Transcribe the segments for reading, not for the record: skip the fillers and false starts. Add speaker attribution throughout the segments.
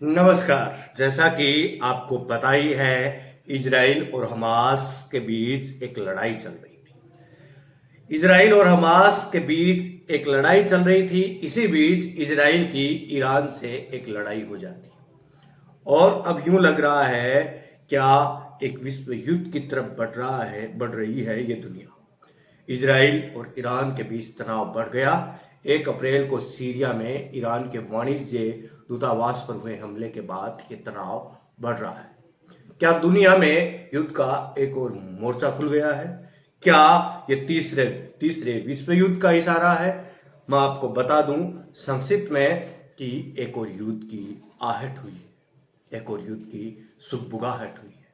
Speaker 1: नमस्कार। जैसा कि आपको पता ही है, इजराइल और हमास के बीच एक लड़ाई चल रही थी। इजराइल और हमास के बीच एक लड़ाई चल रही थी। इसी बीच इजराइल की ईरान से एक लड़ाई हो जाती है और अब यूं लग रहा है क्या एक विश्व युद्ध की तरफ बढ़ रही है ये दुनिया। इजराइल और ईरान के बीच तनाव बढ़ गया। 1 अप्रैल को सीरिया में ईरान के वाणिज्य दूतावास पर हुए हमले के बाद ये तनाव बढ़ रहा है। क्या दुनिया में युद्ध का एक और मोर्चा खुल गया है? क्या ये तीसरे तीसरे विश्व युद्ध का इशारा है? मैं आपको बता दूं संक्षिप्त में कि एक और युद्ध की आहट हुई है, एक और युद्ध की सुगबुगाहट हुई है।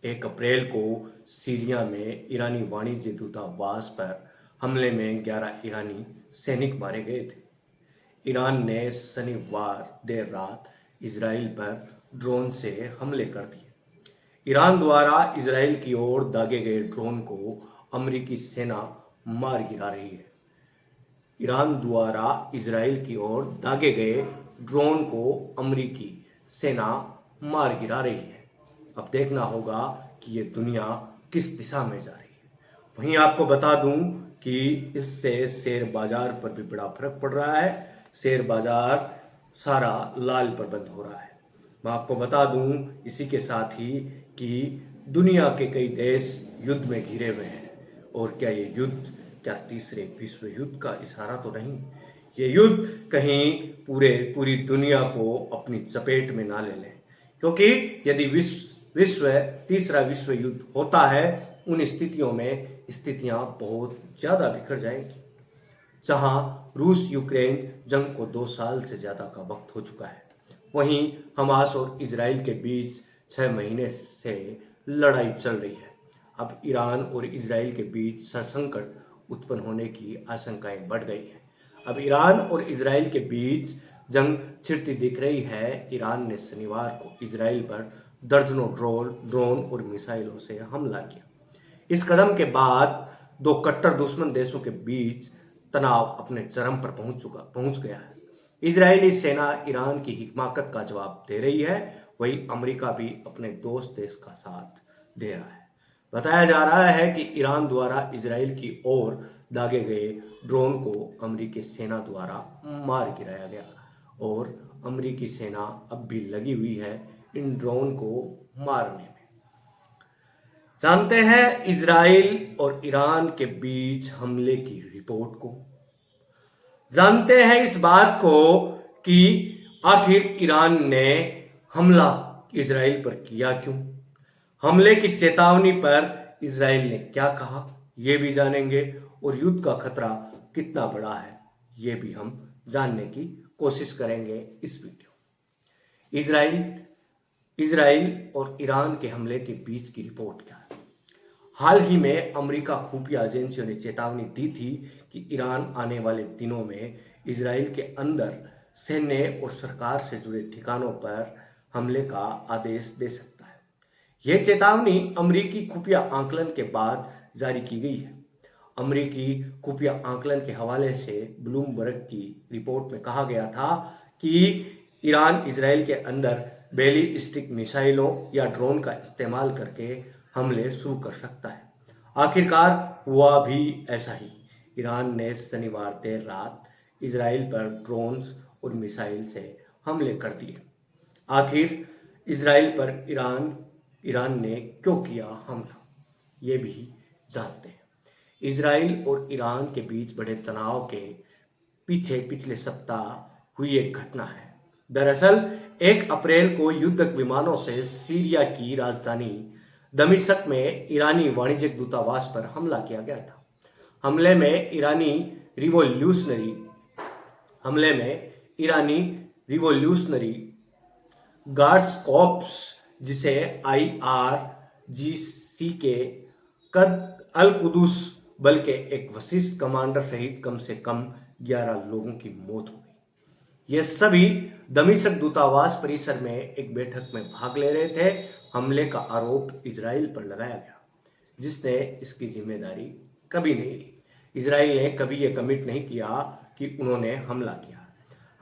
Speaker 1: 1 अप्रैल को सीरिया में ईरानी वाणिज्य दूतावास पर हमले में 11 ईरानी सैनिक मारे गए थे। ईरान ने शनिवार देर रात इजराइल पर ड्रोन से हमले कर दिए। ईरान द्वारा इजराइल की ओर दागे गए ड्रोन को अमेरिकी सेना मार गिरा रही है। ईरान द्वारा इजराइल की ओर दागे गए ड्रोन को अमेरिकी सेना मार गिरा रही है। अब देखना होगा कि ये दुनिया किस दिशा में जा रही है। वहीं आपको बता दूं कि इससे शेयर बाजार पर भी बड़ा फर्क पड़ रहा है। शेयर बाजार सारा लाल पर बंद हो रहा है। मैं आपको बता दूं इसी के साथ ही कि दुनिया के कई देश युद्ध में घिरे हुए हैं। और क्या ये युद्ध क्या तीसरे विश्व युद्ध का इशारा तो नहीं? ये युद्ध कहीं पूरी दुनिया को अपनी चपेट में ना ले लें, क्योंकि यदि विश्व तीसरा विश्व युद्ध होता है, उन स्थितियों में स्थितियां बहुत ज्यादा बिखर जाएंगी। जहां रूस यूक्रेन जंग को 2 साल से ज्यादा का वक्त हो चुका है, वहीं हमास और इजराइल के बीच 6 महीने से लड़ाई चल रही है। अब ईरान और इजराइल के बीच संकट उत्पन्न होने की आशंकाएं बढ़ गई हैं। अब ईरान और इजराइल के बीच जंग छिड़ती दिख रही है। ईरान ने शनिवार को इजराइल पर दर्जनों ड्रोन और मिसाइलों से हमला किया। इस कदम के बाद दो कट्टर दुश्मन देशों के बीच तनाव अपने चरम पर पहुंच गया है। इजरायली सेना ईरान की हिमाकत का जवाब दे रही है, वहीं अमेरिका भी अपने दोस्त देश का साथ दे रहा है। बताया जा रहा है कि ईरान द्वारा इजराइल की ओर दागे गए ड्रोन को अमेरिकी सेना द्वारा मार गिराया गया और अमेरिकी सेना अब भी लगी हुई है इन ड्रोन को मारने में। जानते हैं इजराइल और ईरान के बीच हमले की रिपोर्ट को। जानते हैं इस बात को कि आखिर ईरान ने हमला इजराइल पर किया क्यों। हमले की चेतावनी पर इजराइल ने क्या कहा, यह भी जानेंगे। और युद्ध का खतरा कितना बड़ा है, यह भी हम जानने की कोशिश करेंगे इस वीडियो। इजराइल इजराइल और ईरान के हमले के बीच की रिपोर्ट क्या है। हाल ही में अमेरिका खुफिया एजेंसियों ने चेतावनी दी थी कि ईरान आने वाले दिनों में इजराइल के अंदर सैन्य और सरकार से जुड़े ठिकानों पर हमले का आदेश दे सकता है। यह चेतावनी अमेरिकी खुफिया आकलन के बाद जारी की गई है। अमेरिकी खुफिया आकलन के हवाले से ब्लूमबर्ग की रिपोर्ट में कहा गया था कि ईरान इजराइल के अंदर बैलिस्टिक मिसाइलों या ड्रोन का इस्तेमाल करके हमले शुरू कर सकता है। आखिरकार हुआ भी ऐसा ही। ईरान ने शनिवार देर रात इजराइल पर ड्रोन्स और मिसाइल से हमले कर दिए। आखिर इजराइल पर ईरान ने क्यों किया हमला, ये भी जानते हैं। इजराइल और ईरान के बीच बड़े तनाव के पीछे पिछले सप्ताह हुई एक घटना है। दरअसल 1 अप्रैल को युद्धक विमानों से सीरिया की राजधानी दमिश्क में ईरानी वाणिज्यिक दूतावास पर हमला किया गया था। हमले में ईरानी रिवोल्यूशनरी गार्ड्स कॉर्प्स, जिसे IRGC के अल कुदस बल के एक वरिष्ठ कमांडर सहित कम से कम 11 लोगों की मौत हो गई। ये सभी दमिश्क दूतावास परिसर में एक बैठक में भाग ले रहे थे। हमले का आरोप इजराइल पर लगाया गया, जिसने इसकी जिम्मेदारी कभी नहीं ली। इजराइल ने कभी यह कमिट नहीं किया कि उन्होंने हमला किया।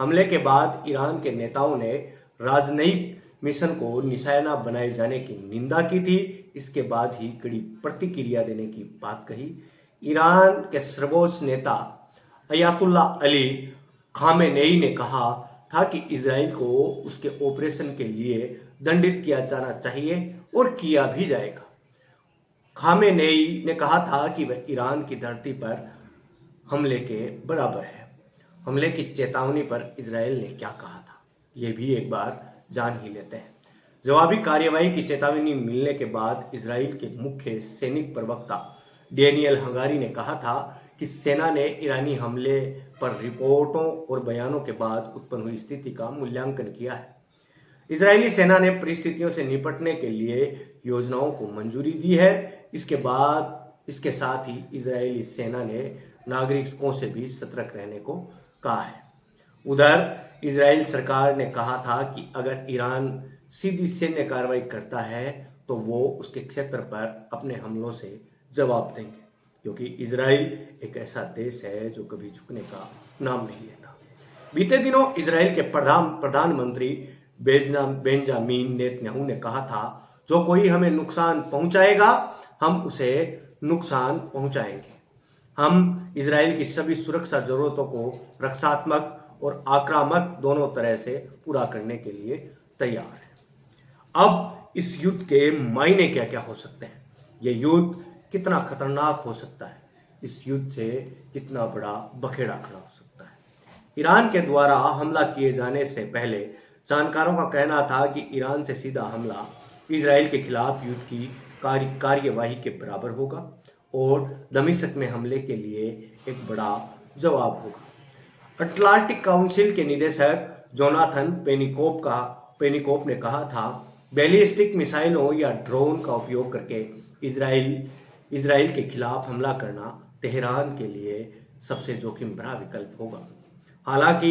Speaker 1: हमले के बाद ईरान के नेताओं ने राजनयिक मिशन को निशाना बनाए जाने की निंदा की थी। इसके बाद ही कड़ी प्रतिक्रिया देने की बात कही। ईरान के सर्वोच्च नेता अयातुल्ला अली खामेनेई ने कहा था कि इजराइल को उसके ऑपरेशन के लिए दंडित किया जाना चाहिए और किया भी जाएगा। खामेनेई ने कहा था कि वह ईरान की धरती पर हमले के बराबर है। हमले की चेतावनी पर इजराइल ने क्या कहा था, ये भी एक बार जान ही लेते हैं। जवाबी कार्यवाही की चेतावनी मिलने के बाद इजराइल के मुख्य सैनिक प्रवक्ता डेनियल हगारी ने कहा था कि सेना ने ईरानी हमले पर रिपोर्टों और बयानों के बाद उत्पन्न हुई स्थिति का मूल्यांकन किया है। इजरायली सेना ने परिस्थितियों से निपटने के लिए योजनाओं को मंजूरी दी है। इसके साथ ही इजरायली सेना ने नागरिकों से भी सतर्क रहने को कहा है। उधर इजराइल सरकार ने कहा था कि अगर ईरान सीधी सैन्य कार्रवाई करता है तो वो उसके क्षेत्र पर अपने हमलों से जवाब देंगे, क्योंकि इजराइल एक ऐसा देश है जो कभी झुकने का नाम नहीं लेता। बीते दिनों इजराइल के प्रधानमंत्री बेंजामिन नेतन्याहू ने कहा था, जो कोई हमें नुकसान पहुंचाएगा हम उसे नुकसान पहुंचाएंगे। हम इजराइल की सभी सुरक्षा जरूरतों को रक्षात्मक और आक्रामक दोनों तरह से पूरा करने के लिए तैयार हैं। अब इस युद्ध के मायने क्या क्या हो सकते हैं, ये युद्ध कितना खतरनाक हो सकता है, इस युद्ध से कितना बड़ा बखेड़ा खड़ा हो सकता है। ईरान के द्वारा हमला किए जाने से पहले जानकारों का कहना था कि ईरान से सीधा हमला इजराइल के खिलाफ युद्ध की कार्यवाही के बराबर होगा और दमिश्क में हमले के लिए एक बड़ा जवाब होगा। अटलांटिक काउंसिल के निदेशक जोनाथन पेनिकोप ने कहा था, बैलिस्टिक मिसाइलों या ड्रोन का उपयोग करके इजराइल के खिलाफ हमला करना तेहरान के लिए सबसे जोखिम भरा विकल्प होगा। हालांकि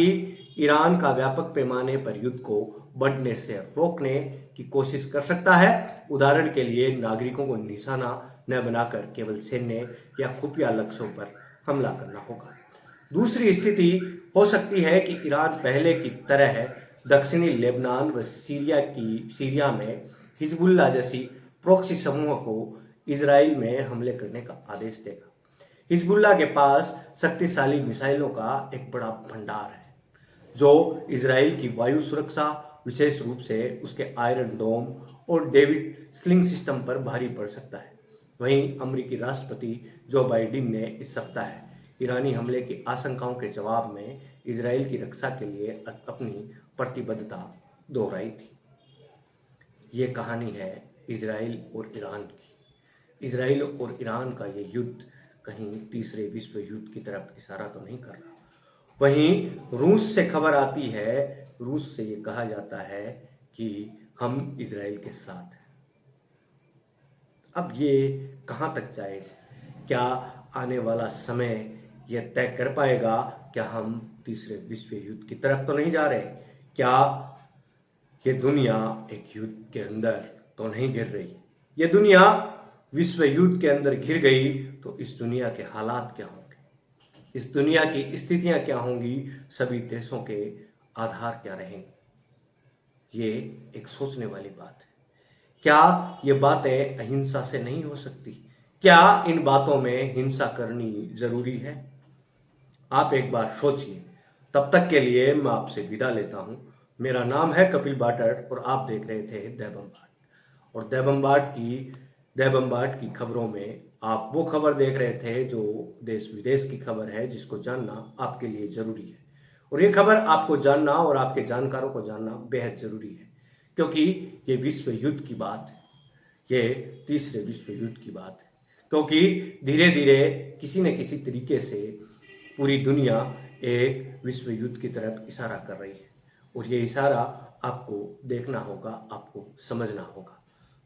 Speaker 1: ईरान का व्यापक पैमाने पर युद्ध को बढ़ने से रोकने की कोशिश कर सकता है। उदाहरण के लिए नागरिकों को निशाना न बनाकर केवल सैन्य या खुफिया लक्ष्यों पर हमला करना होगा। दूसरी स्थिति हो सकती है कि ईरान पहले की तरह दक्षिणी लेबनान व सीरिया में हिजबुल्लाह जैसी प्रॉक्सी समूह को इजराइल में हमले करने का आदेश देगा। हिजबुल्लाह के पास शक्तिशाली मिसाइलों का एक बड़ा भंडार है, जो इजराइल की वायु सुरक्षा, विशेष रूप से उसके आयरन डोम और डेविड स्लिंग सिस्टम पर भारी पड़ सकता है। वहीं अमेरिकी राष्ट्रपति जो बाइडेन ने इस सप्ताह ईरानी हमले की आशंकाओं के जवाब में इजराइल की रक्षा के लिए अपनी प्रतिबद्धता दोहराई थी। ये कहानी है इजराइल और ईरान की। इजराइल और ईरान का ये युद्ध कहीं तीसरे विश्व युद्ध की तरफ इशारा तो नहीं कर रहा। वहीं रूस से खबर आती है, रूस से ये कहा जाता है कि हम इजराइल के साथ हैं। अब ये कहाँ तक जायज है? क्या आने वाला समय यह तय कर पाएगा क्या हम तीसरे विश्व युद्ध की तरफ तो नहीं जा रहे? क्या ये दुनिया एक युद्ध के अंदर तो नहीं गिर रही? ये दुनिया विश्व युद्ध के अंदर घिर गई तो इस दुनिया के हालात क्या होंगे, इस दुनिया की स्थितियां क्या होंगी, सभी देशों के आधार क्या रहेंगे? ये एक सोचने वाली बात है। क्या ये बातें अहिंसा से नहीं हो सकती? क्या इन बातों में हिंसा करनी जरूरी है? आप एक बार सोचिए। तब तक के लिए मैं आपसे विदा लेता हूं। मेरा नाम है कपिल बाटट और आप देख रहे थे दैबम्बाट। और दैबम्बाट की खबरों में आप वो खबर देख रहे थे जो देश विदेश की खबर है, जिसको जानना आपके लिए जरूरी है। और ये खबर आपको जानना और आपके जानकारों को जानना बेहद जरूरी है, क्योंकि ये विश्व युद्ध की बात है, ये तीसरे विश्व युद्ध की बात है। क्योंकि धीरे धीरे किसी न किसी तरीके से पूरी दुनिया एक विश्व युद्ध की तरफ इशारा कर रही है और ये इशारा आपको देखना होगा, आपको समझना होगा।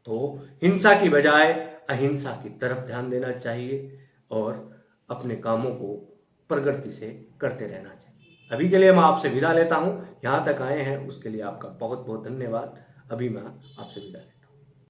Speaker 1: तो हिंसा की बजाय अहिंसा की तरफ ध्यान देना चाहिए और अपने कामों को प्रगति से करते रहना चाहिए। अभी के लिए मैं आपसे विदा लेता हूं। यहाँ तक आए हैं उसके लिए आपका बहुत बहुत धन्यवाद। अभी मैं आपसे विदा लेता हूं।